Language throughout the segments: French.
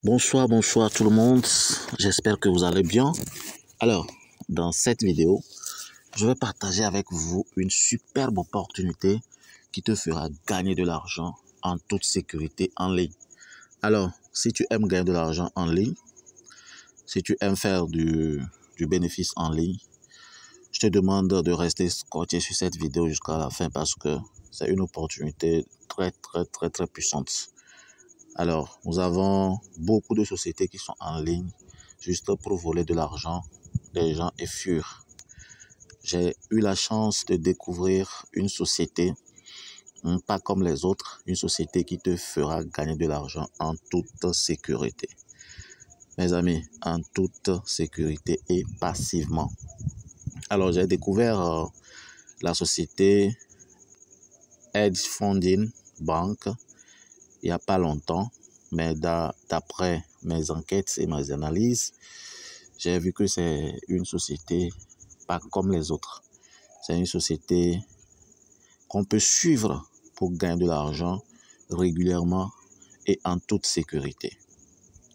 Bonsoir tout le monde, j'espère que vous allez bien. Alors, dans cette vidéo, je vais partager avec vous une superbe opportunité qui te fera gagner de l'argent en toute sécurité en ligne. Alors, si tu aimes gagner de l'argent en ligne, si tu aimes faire du bénéfice en ligne, je te demande de rester scotché sur cette vidéo jusqu'à la fin parce que c'est une opportunité très puissante. Alors, nous avons beaucoup de sociétés qui sont en ligne juste pour voler de l'argent des gens et fuir. J'ai eu la chance de découvrir une société, pas comme les autres, une société qui te fera gagner de l'argent en toute sécurité. Mes amis, en toute sécurité et passivement. Alors, j'ai découvert la société Hedge Funding Bank il n'y a pas longtemps, mais d'après mes enquêtes et mes analyses, j'ai vu que c'est une société pas comme les autres. C'est une société qu'on peut suivre pour gagner de l'argent régulièrement et en toute sécurité.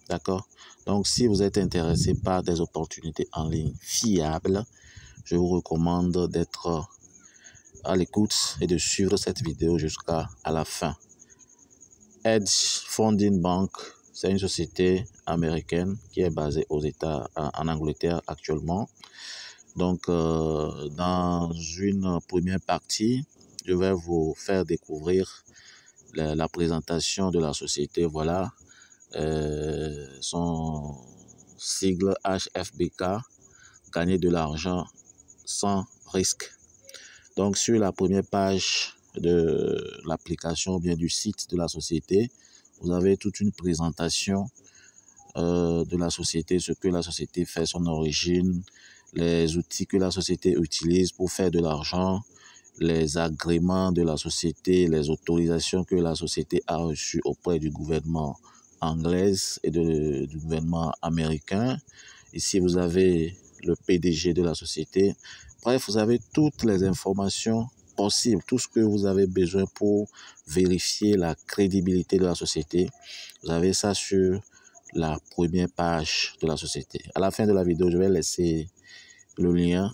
D'accord? Donc, si vous êtes intéressé par des opportunités en ligne fiables, je vous recommande d'être à l'écoute et de suivre cette vidéo jusqu'à la fin. Hedge Funding Bank, c'est une société américaine qui est basée en Angleterre actuellement. Donc, dans une première partie, je vais vous faire découvrir la présentation de la société. Voilà, son sigle HFBK, gagner de l'argent sans risque. Donc, sur la première page de l'application ou bien du site de la société, vous avez toute une présentation de la société, ce que la société fait, son origine, les outils que la société utilise pour faire de l'argent, les agréments de la société, les autorisations que la société a reçues auprès du gouvernement anglais et du gouvernement américain. Ici, vous avez le PDG de la société. Bref, vous avez toutes les informations possibles, tout ce que vous avez besoin pour vérifier la crédibilité de la société. Vous avez ça sur la première page de la société. À la fin de la vidéo, je vais laisser le lien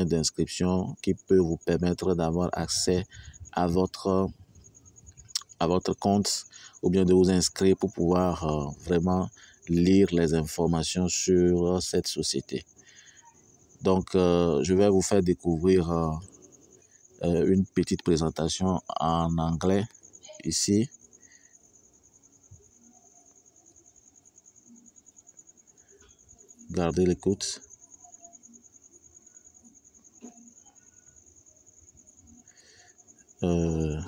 d'inscription qui peut vous permettre d'avoir accès à votre compte ou bien de vous inscrire pour pouvoir vraiment lire les informations sur cette société. Donc, je vais vous faire découvrir une petite présentation en anglais ici. Gardez l'écoute. Un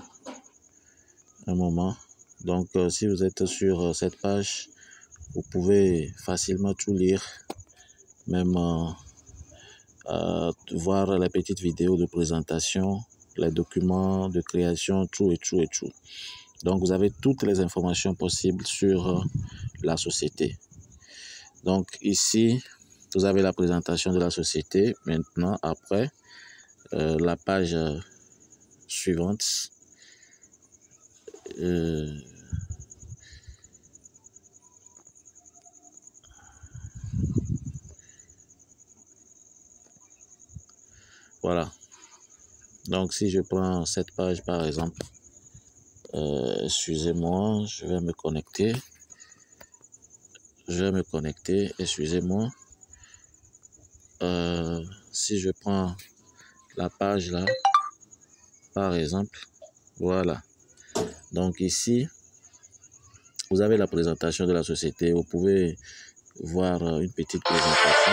moment. Donc, si vous êtes sur cette page, vous pouvez facilement tout lire, même voir les petites vidéos de présentation, les documents de création, tout. Donc, vous avez toutes les informations possibles sur la société. Donc, ici, vous avez la présentation de la société. Maintenant, après, la page suivante. Voilà. Donc, si je prends cette page, par exemple, excusez-moi, je vais me connecter. Excusez-moi. Si je prends la page là, par exemple, voilà. Donc ici, vous avez la présentation de la société. Vous pouvez voir une petite présentation.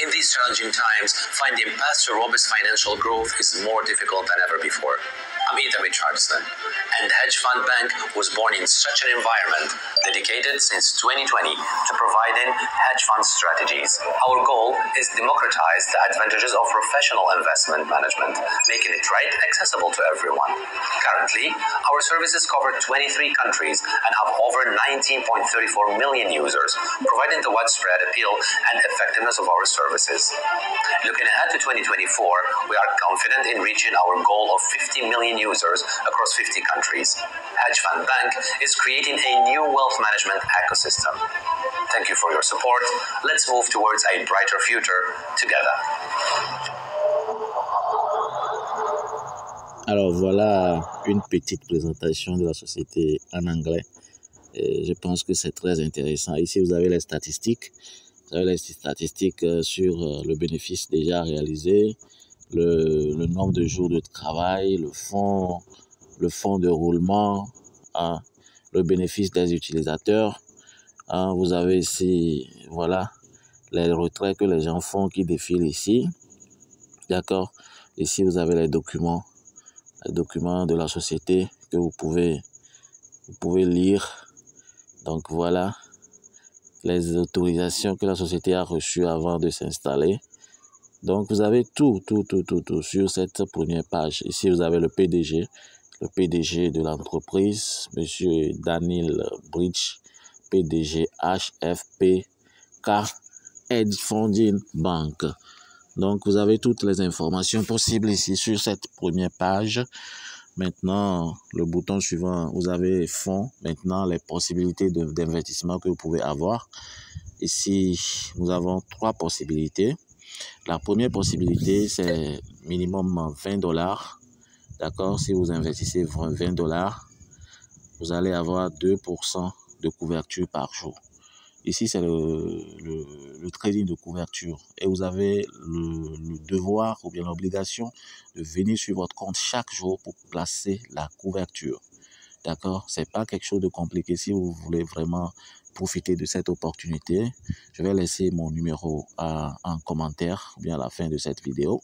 In these challenging times, finding paths to robust financial growth is more difficult than ever before. I'm Ethan Richardson, and Hedge Fund Bank was born in such an environment, dedicated since 2020 to providing hedge fund strategies. Our goal is democratize the advantages of professional investment management, making it accessible to everyone. Currently, our services cover 23 countries and have over 19.34 million users, providing the widespread appeal and effectiveness of our services. Looking ahead to 2024, we are confident in reaching our goal of 50 million users across 50 countries. Hedge Fund Bank is creating a new wealth management ecosystem. Thank you for your support. Let's move towards a brighter future together. Alors voilà une petite présentation de la société en anglais. Et je pense que c'est très intéressant. Ici, vous avez les statistiques. Vous avez les statistiques sur le bénéfice déjà réalisé, le nombre de jours de travail, le fonds de roulement, le bénéfice des utilisateurs. Vous avez ici, voilà, les retraits que les gens font qui défilent ici. D'accord? Ici, vous avez les documents de la société que vous pouvez lire. Donc voilà les autorisations que la société a reçues avant de s'installer. Donc vous avez tout sur cette première page. Ici vous avez le PDG de l'entreprise, Monsieur Daniel Bridge, PDG HFPK Hedge Fund Bank. Donc vous avez toutes les informations possibles ici sur cette première page. Maintenant, le bouton suivant, vous avez fonds. Maintenant, les possibilités d'investissement que vous pouvez avoir. Ici, nous avons 3 possibilités. La première possibilité, c'est minimum $20. D'accord? Si vous investissez $20, vous allez avoir 2% de couverture par jour. Ici, c'est le trading de couverture. Et vous avez le devoir ou bien l'obligation de venir sur votre compte chaque jour pour placer la couverture. D'accord? C'est pas quelque chose de compliqué. Si vous voulez vraiment profiter de cette opportunité, je vais laisser mon numéro en commentaire ou bien à la fin de cette vidéo.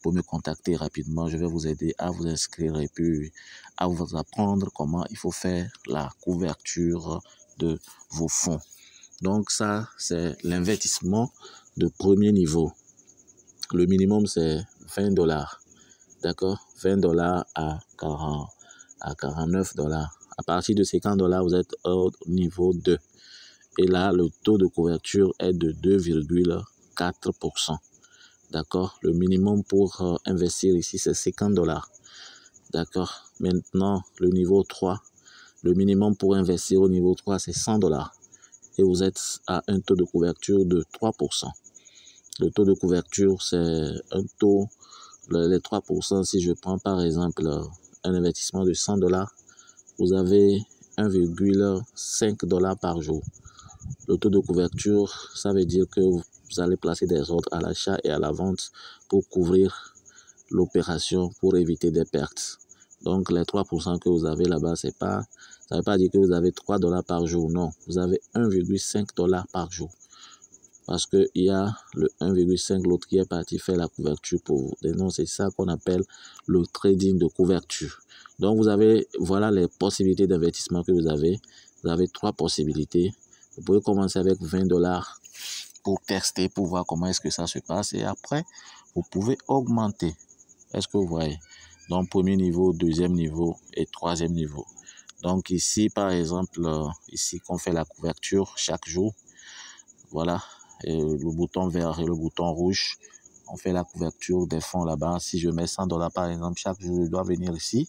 Pour me contacter rapidement, je vais vous aider à vous inscrire et puis à vous apprendre comment il faut faire la couverture de vos fonds. Donc ça, c'est l'investissement de premier niveau. Le minimum, c'est $20. D'accord? $20 à $49. À partir de $50, vous êtes au niveau 2. Et là, le taux de couverture est de 2,4%. D'accord? Le minimum pour investir ici, c'est $50. D'accord? Maintenant, le niveau 3. Le minimum pour investir au niveau 3, c'est $100. Et vous êtes à un taux de couverture de 3%. Le taux de couverture, c'est un taux, les 3%, si je prends par exemple un investissement de $100, vous avez $1,5 par jour. Le taux de couverture, ça veut dire que vous allez placer des ordres à l'achat et à la vente pour couvrir l'opération, pour éviter des pertes. Donc les 3% que vous avez là-bas, ça ne veut pas dire que vous avez $3 par jour. Non, vous avez $1,5 par jour. Parce qu'il y a le 1,5, l'autre qui est parti faire la couverture pour vous. Et non, c'est ça qu'on appelle le trading de couverture. Donc vous avez, voilà les possibilités d'investissement que vous avez. Vous avez 3 possibilités. Vous pouvez commencer avec $20 pour tester, pour voir comment est-ce que ça se passe. Et après, vous pouvez augmenter. Est-ce que vous voyez? Donc, premier niveau, deuxième niveau et troisième niveau. Donc, ici, par exemple, ici, qu'on fait la couverture chaque jour. Voilà, et le bouton vert et le bouton rouge. On fait la couverture des fonds là-bas. Si je mets $100, par exemple, chaque jour, je dois venir ici,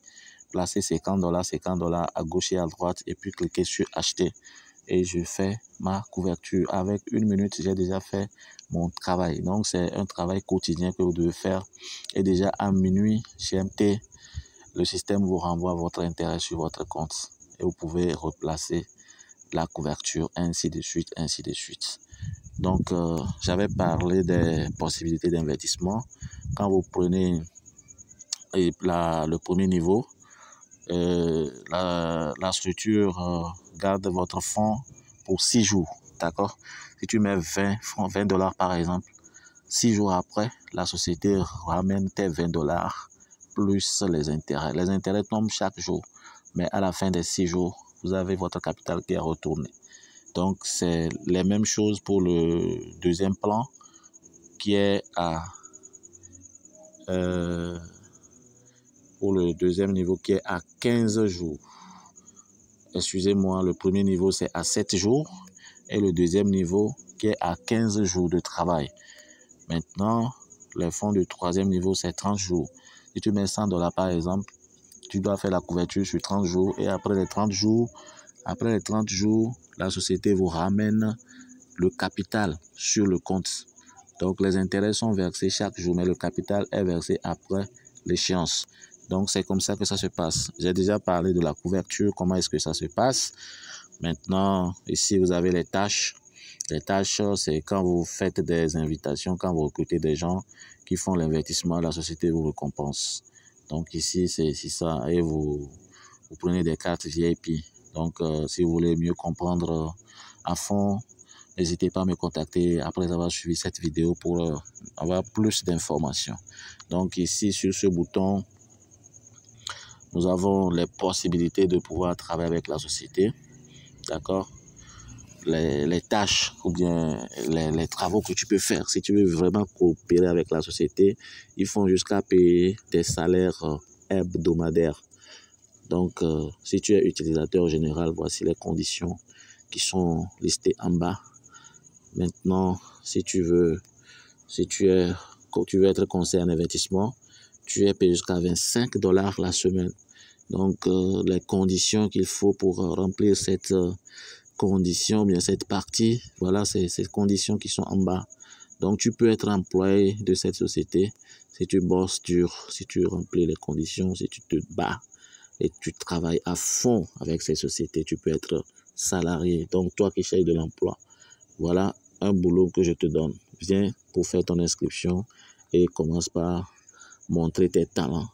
placer $50 à gauche et à droite et puis cliquer sur acheter. Et je fais ma couverture. Avec 1 minute, j'ai déjà fait mon travail. Donc, c'est un travail quotidien que vous devez faire. Et déjà à minuit, GMT, le système vous renvoie votre intérêt sur votre compte. Et vous pouvez replacer la couverture, ainsi de suite, ainsi de suite. Donc, j'avais parlé des possibilités d'investissement. Quand vous prenez le premier niveau, la structure garde votre fonds pour 6 jours, d'accord? Si tu mets $20 par exemple, 6 jours après, la société ramène tes $20 plus les intérêts. Les intérêts tombent chaque jour, mais à la fin des 6 jours, vous avez votre capital qui est retourné. Donc, c'est les mêmes choses pour le deuxième plan qui est à... pour le deuxième niveau qui est à 15 jours. Excusez-moi, le premier niveau c'est à 7 jours et le deuxième niveau qui est à 15 jours de travail. Maintenant, les fonds du troisième niveau c'est 30 jours. Si tu mets $100 par exemple, tu dois faire la couverture sur 30 jours et après les 30 jours, la société vous ramène le capital sur le compte. Donc, les intérêts sont versés chaque jour, mais le capital est versé après l'échéance. Donc, c'est comme ça que ça se passe. J'ai déjà parlé de la couverture, comment est-ce que ça se passe. Maintenant, ici, vous avez les tâches. Les tâches, c'est quand vous faites des invitations, quand vous recrutez des gens qui font l'investissement, la société vous récompense. Donc, ici, c'est ça. Et vous prenez des cartes VIP. Donc, si vous voulez mieux comprendre à fond, n'hésitez pas à me contacter après avoir suivi cette vidéo pour avoir plus d'informations. Donc ici, sur ce bouton, nous avons les possibilités de pouvoir travailler avec la société. D'accord? Les tâches ou bien les travaux que tu peux faire. Si tu veux vraiment coopérer avec la société, ils font jusqu'à payer tes salaires hebdomadaires. Donc, si tu es utilisateur général, voici les conditions qui sont listées en bas. Maintenant, si tu veux être conseiller en investissement, tu es payé jusqu'à $25 la semaine. Donc, les conditions qu'il faut pour remplir cette condition, bien cette partie, voilà, c'est ces conditions qui sont en bas. Donc, tu peux être employé de cette société si tu bosses dur, si tu remplis les conditions, si tu te bats et tu travailles à fond avec ces sociétés, tu peux être salarié. Donc, toi qui cherches de l'emploi, voilà un boulot que je te donne. Viens pour faire ton inscription et commence par montrer tes talents.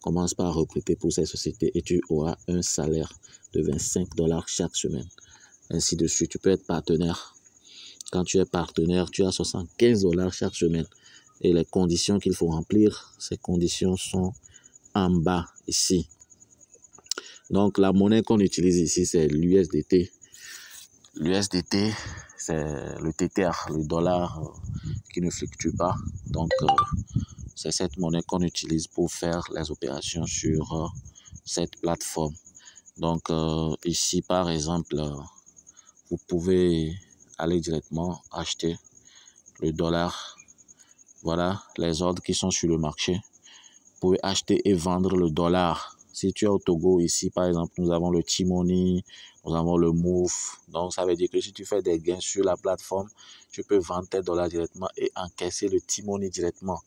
Commence par recruter pour ces sociétés et tu auras un salaire de $25 chaque semaine. Ainsi de suite, tu peux être partenaire. Quand tu es partenaire, tu as $75 chaque semaine. Et les conditions qu'il faut remplir, ces conditions sont en bas ici. Donc, la monnaie qu'on utilise ici, c'est l'USDT. L'USDT, c'est le Tether, le dollar qui ne fluctue pas. Donc, c'est cette monnaie qu'on utilise pour faire les opérations sur cette plateforme. Donc, ici, par exemple, vous pouvez aller directement acheter le dollar. Voilà les ordres qui sont sur le marché. Vous pouvez acheter et vendre le dollar. Si tu es au Togo, ici, par exemple, nous avons le T-Money, nous avons le Move. Donc, ça veut dire que si tu fais des gains sur la plateforme, tu peux vendre tes dollars directement et encaisser le T-Money directement.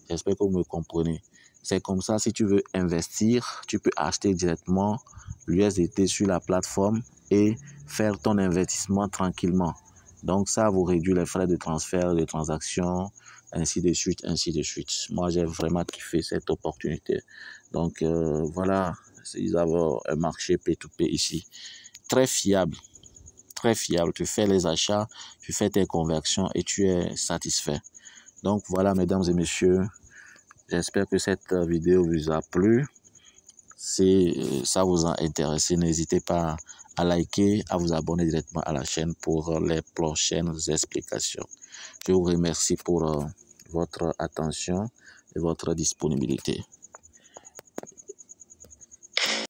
J'espère que vous me comprenez. C'est comme ça, si tu veux investir, tu peux acheter directement l'USDT sur la plateforme et faire ton investissement tranquillement. Donc, ça vous réduit les frais de transfert, de transaction, ainsi de suite, ainsi de suite. Moi, j'ai vraiment kiffé cette opportunité. Donc, voilà, ils avaient un marché P2P ici. Très fiable, très fiable. Tu fais les achats, tu fais tes conversions et tu es satisfait. Donc, voilà, mesdames et messieurs, j'espère que cette vidéo vous a plu. Si ça vous a intéressé, n'hésitez pas à liker, à vous abonner directement à la chaîne pour les prochaines explications. Je vous remercie pour votre attention et votre disponibilité.